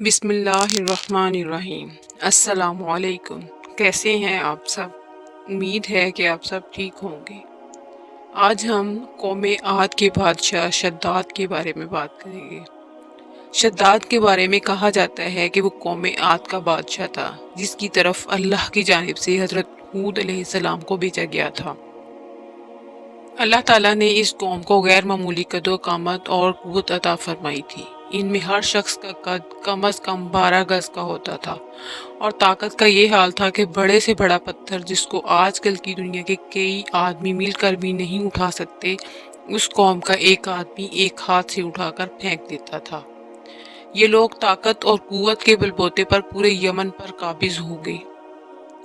بسم اللہ الرحمن الرحیم۔ السلام علیکم، کیسے ہیں آپ سب؟ امید ہے کہ آپ سب ٹھیک ہوں گے۔ آج ہم قوم عاد کے بادشاہ شداد کے بارے میں بات کریں گے۔ شداد کے بارے میں کہا جاتا ہے کہ وہ قوم عاد کا بادشاہ تھا جس کی طرف اللہ کی جانب سے حضرت ہود علیہ السلام کو بھیجا گیا تھا۔ اللہ تعالیٰ نے اس قوم کو غیر معمولی قد و قامت اور قوت عطا فرمائی تھی۔ ان میں ہر شخص کا قد کم از کم 12 گز کا ہوتا تھا، اور طاقت کا یہ حال تھا کہ بڑے سے بڑا پتھر جس کو آج کل کی دنیا کے کئی آدمی مل کر بھی نہیں اٹھا سکتے، اس قوم کا ایک آدمی ایک ہاتھ سے اٹھا کر پھینک دیتا تھا۔ یہ لوگ طاقت اور قوت کے بلبوتے پر پورے یمن پر قابض ہو گئے۔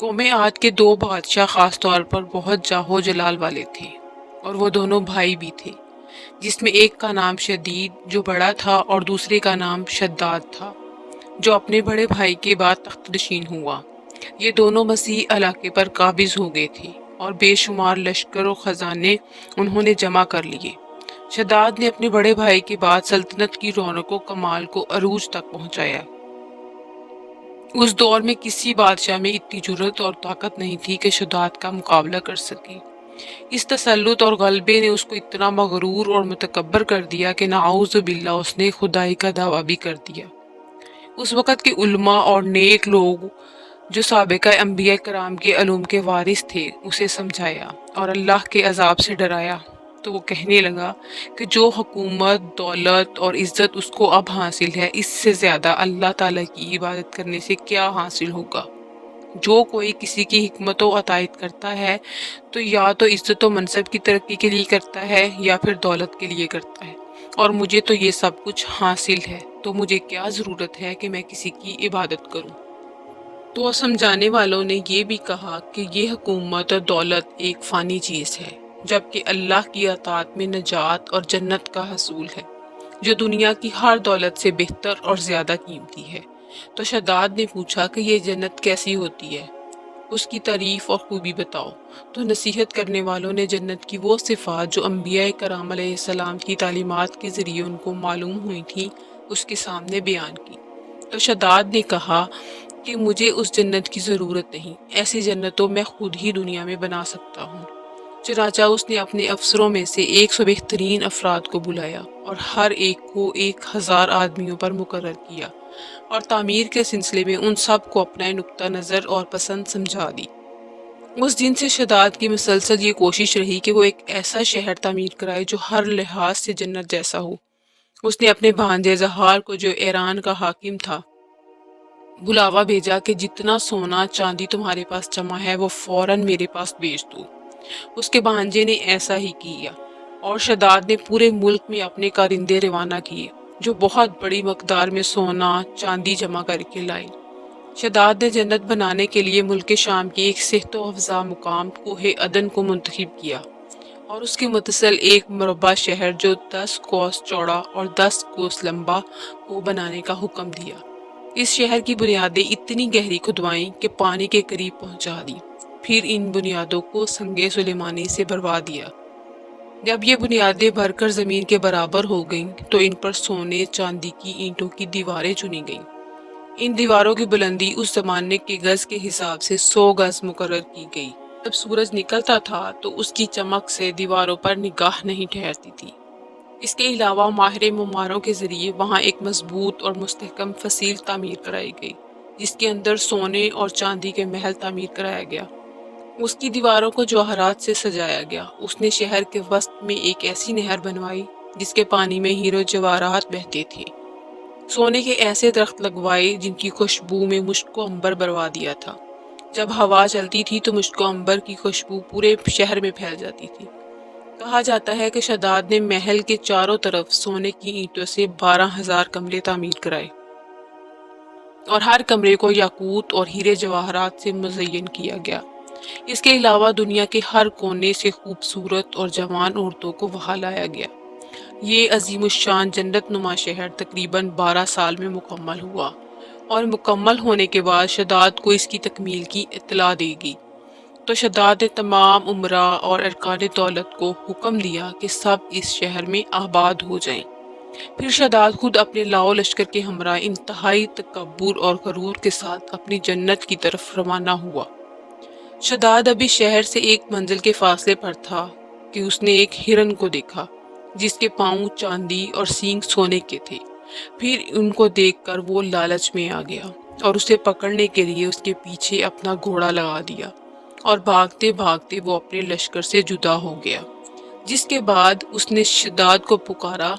قوم عاد کے دو بادشاہ خاص طور پر بہت جاہ و جلال والے تھے، اور وہ دونوں بھائی بھی تھے، جس میں ایک کا نام شدید جو بڑا تھا اور دوسرے کا نام شداد تھا جو اپنے بڑے بھائی کے بعد تخت نشین ہوا۔ یہ دونوں مسیح علاقے پر قابض ہو گئے تھے اور بے شمار لشکر و خزانے انہوں نے جمع کر لیے۔ شداد نے اپنے بڑے بھائی کے بعد سلطنت کی رونق و کمال کو عروج تک پہنچایا۔ اس دور میں کسی بادشاہ میں اتنی جرأت اور طاقت نہیں تھی کہ شداد کا مقابلہ کر سکے۔ اس تسلط اور غلبے نے اس کو اتنا مغرور اور متکبر کر دیا کہ نعوذ باللہ اس نے خدائی کا دعویٰ بھی کر دیا۔ اس وقت کے علماء اور نیک لوگ جو سابقہ انبیاء کرام کے علوم کے وارث تھے اسے سمجھایا اور اللہ کے عذاب سے ڈرایا، تو وہ کہنے لگا کہ جو حکومت، دولت اور عزت اس کو اب حاصل ہے، اس سے زیادہ اللہ تعالیٰ کی عبادت کرنے سے کیا حاصل ہوگا۔ جو کوئی کسی کی حکمت و عطائیت کرتا ہے تو یا تو عزت و منصب کی ترقی کے لیے کرتا ہے یا پھر دولت کے لیے کرتا ہے، اور مجھے تو یہ سب کچھ حاصل ہے، تو مجھے کیا ضرورت ہے کہ میں کسی کی عبادت کروں۔ تو سمجھانے والوں نے یہ بھی کہا کہ یہ حکومت اور دولت ایک فانی چیز ہے، جبکہ اللہ کی اطاعت میں نجات اور جنت کا حصول ہے، جو دنیا کی ہر دولت سے بہتر اور زیادہ قیمتی ہے۔ تو شداد نے پوچھا کہ یہ جنت کیسی ہوتی ہے، اس کی تعریف اور خوبی بتاؤ۔ تو نصیحت کرنے والوں نے جنت کی وہ صفات جو انبیاء کرام علیہ السلام کی تعلیمات کے ذریعے ان کو معلوم ہوئی تھی اس کے سامنے بیان کی۔ تو شداد نے کہا کہ مجھے اس جنت کی ضرورت نہیں، ایسی جنت تو میں خود ہی دنیا میں بنا سکتا ہوں۔ چنانچہ اس نے اپنے افسروں میں سے 100 بہترین افراد کو بلایا اور ہر ایک کو 1000 آدمیوں پر مقرر کیا، اور تعمیر کے سلسلے میں ان سب کو اپنا نقطہ نظر اور پسند سمجھا دی۔ اس دن سے شداد کی مسلسل یہ کوشش رہی کہ وہ ایک ایسا شہر تعمیر کرائے جو ہر لحاظ سے جنت جیسا ہو۔ اس نے اپنے بھانجے زہار کو، جو ایران کا حاکم تھا، بلاوا بھیجا کہ جتنا سونا چاندی تمہارے پاس جمع ہے وہ فوراً میرے پاس بھیج دو۔ اس کے بھانجے نے ایسا ہی کیا، اور شداد نے پورے ملک میں اپنے کارندے روانہ کیے جو بہت بڑی مقدار میں سونا چاندی جمع کر کے لائے۔ شداد نے جنت بنانے کے لیے ملک شام کی ایک صحت و افزا مقام کوہ عدن کو منتخب کیا، اور اس کے متصل ایک مربع شہر جو 10 کوس چوڑا اور 10 کوس لمبا کو بنانے کا حکم دیا۔ اس شہر کی بنیادیں اتنی گہری کھدوائیں کہ پانی کے قریب پہنچا دی، پھر ان بنیادوں کو سنگ سلیمانی سے بھروا دیا۔ جب یہ بنیادیں بھر کر زمین کے برابر ہو گئیں تو ان پر سونے چاندی کی اینٹوں کی دیواریں چنی گئیں۔ ان دیواروں کی بلندی اس زمانے کے گز کے حساب سے 100 گز مقرر کی گئی۔ جب سورج نکلتا تھا تو اس کی چمک سے دیواروں پر نگاہ نہیں ٹھہرتی تھی۔ اس کے علاوہ ماہر معماروں کے ذریعے وہاں ایک مضبوط اور مستحکم فصیل تعمیر کرائی گئی، جس کے اندر سونے اور چاندی کے محل تعمیر کرایا گیا۔ اس کی دیواروں کو جواہرات سے سجایا گیا۔ اس نے شہر کے وسط میں ایک ایسی نہر بنوائی جس کے پانی میں ہیرے جواہرات بہتے تھے۔ سونے کے ایسے درخت لگوائے جن کی خوشبو میں مشک و عنبر بروا دیا تھا۔ جب ہوا چلتی تھی تو مشک و عنبر کی خوشبو پورے شہر میں پھیل جاتی تھی۔ کہا جاتا ہے کہ شداد نے محل کے چاروں طرف سونے کی اینٹوں سے 12,000 کمرے تعمیر کرائے، اور ہر کمرے کو یاقوت اور ہیرے جواہرات سے مزین کیا گیا۔ اس کے علاوہ دنیا کے ہر کونے سے خوبصورت اور جوان عورتوں کو وہاں لایا گیا۔ یہ عظیم الشان جنت نما شہر تقریباً 12 سال میں مکمل ہوا، اور مکمل ہونے کے بعد شداد کو اس کی تکمیل کی اطلاع دی گئی۔ تو شداد نے تمام امراء اور ارکان دولت کو حکم دیا کہ سب اس شہر میں آباد ہو جائیں۔ پھر شداد خود اپنے لاؤ لشکر کے ہمراہ انتہائی تکبر اور غرور کے ساتھ اپنی جنت کی طرف روانہ ہوا۔ شداد ابھی شہر سے ایک منزل کے فاصلے پر تھا کہ اس نے ایک ہرن کو دیکھا جس کے پاؤں چاندی اور سینگ سونے کے تھے۔ پھر ان کو دیکھ کر وہ لالچ میں آ گیا اور اسے پکڑنے کے لیے اس کے پیچھے اپنا گھوڑا لگا دیا اور بھاگتے بھاگتے وہ اپنے لشکر سے جدا ہو گیا۔ جس کے بعد اس نے شداد کو پکارا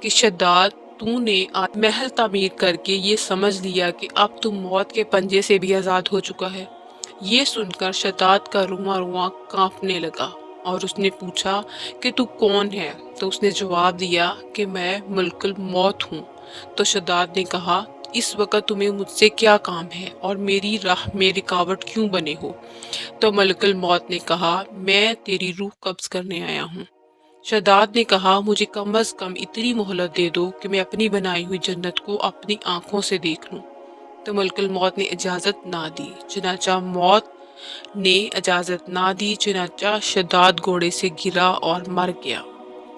کہ شداد، تو نے آج محل تعمیر کر کے یہ سمجھ لیا کہ اب تم موت کے پنجے سے بھی آزاد ہو چکا ہے۔ یہ سن کر شداد کا رواں رواں کانپنے لگا اور اس نے پوچھا کہ تو کون ہے؟ تو اس نے جواب دیا کہ میں ملک الموت ہوں۔ تو شداد نے کہا، اس وقت تمہیں مجھ سے کیا کام ہے اور میری راہ میں رکاوٹ کیوں بنے ہو؟ تو ملک الموت نے کہا، میں تیری روح قبض کرنے آیا ہوں۔ شداد نے کہا، مجھے کم از کم اتنی مہلت دے دو کہ میں اپنی بنائی ہوئی جنت کو اپنی آنکھوں سے دیکھ لوں۔ تو ملک الموت نے اجازت نہ دی، چنانچہ شداد گھوڑے سے گرا اور مر گیا۔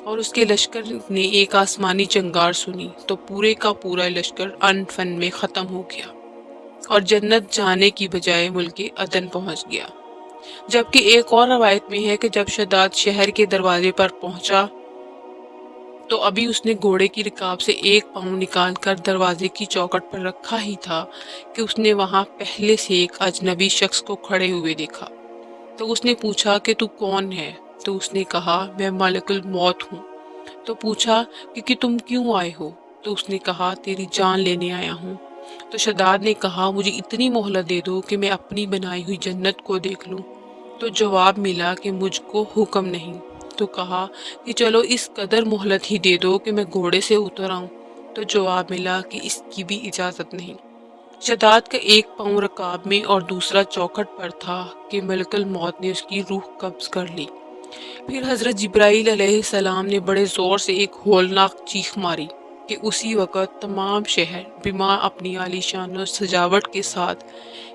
اور اس کے لشکر نے ایک آسمانی چنگار سنی تو پورے کا پورا لشکر ان فن میں ختم ہو گیا اور جنت جانے کی بجائے ملک عدن پہنچ گیا۔ جبکہ ایک اور روایت میں ہے کہ جب شداد شہر کے دروازے پر پہنچا تو ابھی اس نے گھوڑے کی رکاب سے ایک پاؤں نکال کر دروازے کی چوکھٹ پر رکھا ہی تھا کہ اس نے وہاں پہلے سے ایک اجنبی شخص کو کھڑے ہوئے دیکھا۔ تو اس نے پوچھا کہ تو کون ہے؟ تو اس نے کہا، میں ملک الموت ہوں۔ تو پوچھا کہ تم کیوں آئے ہو؟ تو اس نے کہا، تیری جان لینے آیا ہوں۔ تو شداد نے کہا، مجھے اتنی مہلت دے دو کہ میں اپنی بنائی ہوئی جنت کو دیکھ لوں۔ تو جواب ملا کہ مجھ کو حکم نہیں۔ تو کہا کہ چلو اس قدر مہلت ہی دے دو کہ میں گھوڑے سے اتر آؤں۔ تو جواب ملا کہ اس کی بھی اجازت نہیں۔ شداد کا ایک پاؤں رکاب میں اور دوسرا چوکھٹ پر تھا کہ ملک الموت نے اس کی روح قبض کر لی۔ پھر حضرت جبرائیل علیہ السلام نے بڑے زور سے ایک ہولناک چیخ ماری کہ اسی وقت تمام شہر بما اپنی عالی شان و سجاوٹ کے ساتھ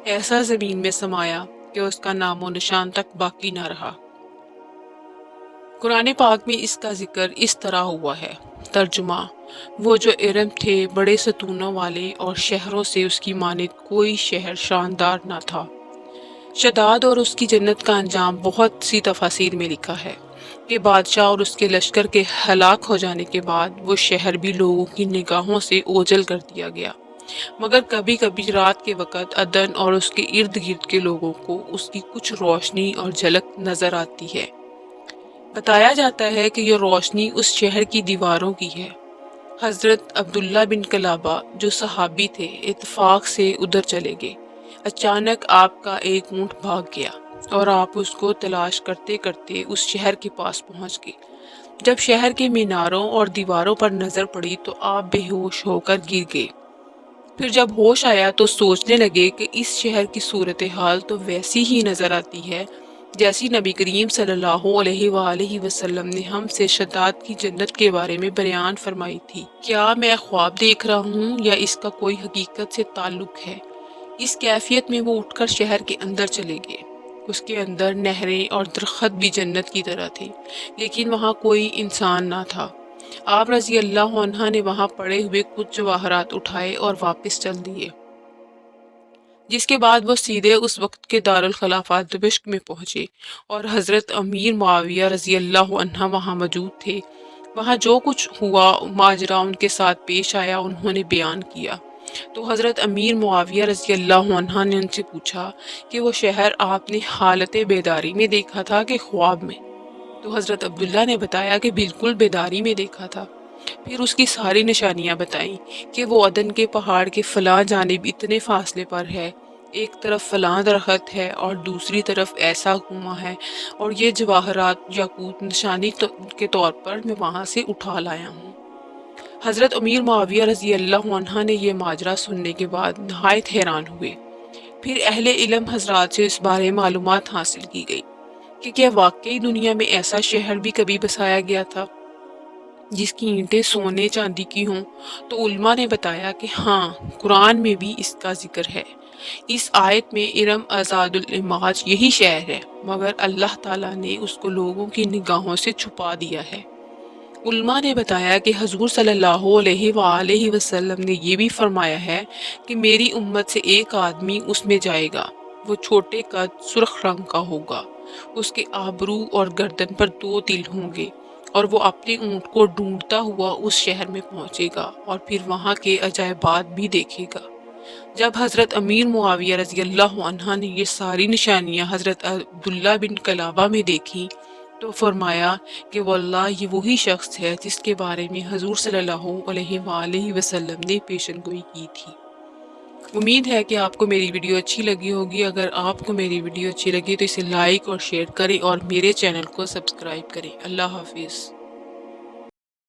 ایسا زمین میں سمایا کہ اس کا نام و نشان تک باقی نہ رہا۔ قرآن پاک میں اس کا ذکر اس طرح ہوا ہے۔ ترجمہ: وہ جو ارم تھے بڑے ستونوں والے اور شہروں سے اس کی مانند کوئی شہر شاندار نہ تھا۔ شداد اور اس کی جنت کا انجام بہت سی تفاسیر میں لکھا ہے کہ بادشاہ اور اس کے لشکر کے ہلاک ہو جانے کے بعد وہ شہر بھی لوگوں کی نگاہوں سے اوجھل کر دیا گیا، مگر کبھی کبھی رات کے وقت عدن اور اس کے ارد گرد کے لوگوں کو اس کی کچھ روشنی اور جھلک نظر آتی ہے۔ بتایا جاتا ہے کہ یہ روشنی اس شہر کی دیواروں کی ہے۔ حضرت عبداللہ بن کلابہ جو صحابی تھے اتفاق سے ادھر چلے گئے۔ اچانک آپ کا ایک اونٹ بھاگ گیا اور آپ اس کو تلاش کرتے کرتے اس شہر کے پاس پہنچ گئے۔ جب شہر کے میناروں اور دیواروں پر نظر پڑی تو آپ بے ہوش ہو کر گر گئے۔ پھر جب ہوش آیا تو سوچنے لگے کہ اس شہر کی صورتحال تو ویسی ہی نظر آتی ہے جیسی نبی کریم صلی اللہ علیہ وآلہ وسلم نے ہم سے شداد کی جنت کے بارے میں بیان فرمائی تھی۔ کیا میں خواب دیکھ رہا ہوں یا اس کا کوئی حقیقت سے تعلق ہے؟ اس کیفیت میں وہ اٹھ کر شہر کے اندر چلے گئے۔ اس کے اندر نہریں اور درخت بھی جنت کی طرح تھے، لیکن وہاں کوئی انسان نہ تھا۔ آپ رضی اللہ عنہ نے وہاں پڑے ہوئے کچھ جواہرات اٹھائے اور واپس چل دیے، جس کے بعد وہ سیدھے اس وقت کے دارالخلافہ دمشق میں پہنچے اور حضرت امیر معاویہ رضی اللہ عنہ وہاں موجود تھے۔ وہاں جو کچھ ہوا ماجرا ان کے ساتھ پیش آیا انہوں نے بیان کیا۔ تو حضرت امیر معاویہ رضی اللہ عنہ نے ان سے پوچھا کہ وہ شہر آپ نے حالت بیداری میں دیکھا تھا کہ خواب میں؟ تو حضرت عبداللہ نے بتایا کہ بالکل بیداری میں دیکھا تھا۔ پھر اس کی ساری نشانیاں بتائیں کہ وہ عدن کے پہاڑ کے فلاں جانب اتنے فاصلے پر ہے، ایک طرف فلاں درخت ہے اور دوسری طرف ایسا کنواں ہے، اور یہ جواہرات یاقوت نشانی کے طور پر میں وہاں سے اٹھا لایا ہوں۔ حضرت امیر معاویہ رضی اللہ عنہ نے یہ ماجرا سننے کے بعد نہایت حیران ہوئے۔ پھر اہل علم حضرات سے اس بارے معلومات حاصل کی گئی کہ کیا واقعی دنیا میں ایسا شہر بھی کبھی بسایا گیا تھا جس کی اینٹیں سونے چاندی کی ہوں؟ تو علماء نے بتایا کہ ہاں، قرآن میں بھی اس کا ذکر ہے۔ اس آیت میں ارم ذات العماج یہی شہر ہے، مگر اللہ تعالیٰ نے اس کو لوگوں کی نگاہوں سے چھپا دیا ہے۔ علماء نے بتایا کہ حضور صلی اللہ علیہ وآلہ وسلم نے یہ بھی فرمایا ہے کہ میری امت سے ایک آدمی اس میں جائے گا، وہ چھوٹے قد سرخ رنگ کا ہوگا، اس کے آبرو اور گردن پر 2 تل ہوں گے، اور وہ اپنے اونٹ کو ڈھونڈتا ہوا اس شہر میں پہنچے گا اور پھر وہاں کے عجائبات بھی دیکھے گا۔ جب حضرت امیر معاویہ رضی اللہ عنہ نے یہ ساری نشانیاں حضرت عبداللہ بن کلابہ میں دیکھی تو فرمایا کہ واللہ یہ وہی شخص ہے جس کے بارے میں حضور صلی اللہ علیہ وآلہ وسلم نے پیشن گوئی کی تھی۔ امید ہے کہ آپ کو میری ویڈیو اچھی لگی ہوگی۔ اگر آپ کو میری ویڈیو اچھی لگی تو اسے لائک اور شیئر کریں اور میرے چینل کو سبسکرائب کریں۔ اللہ حافظ۔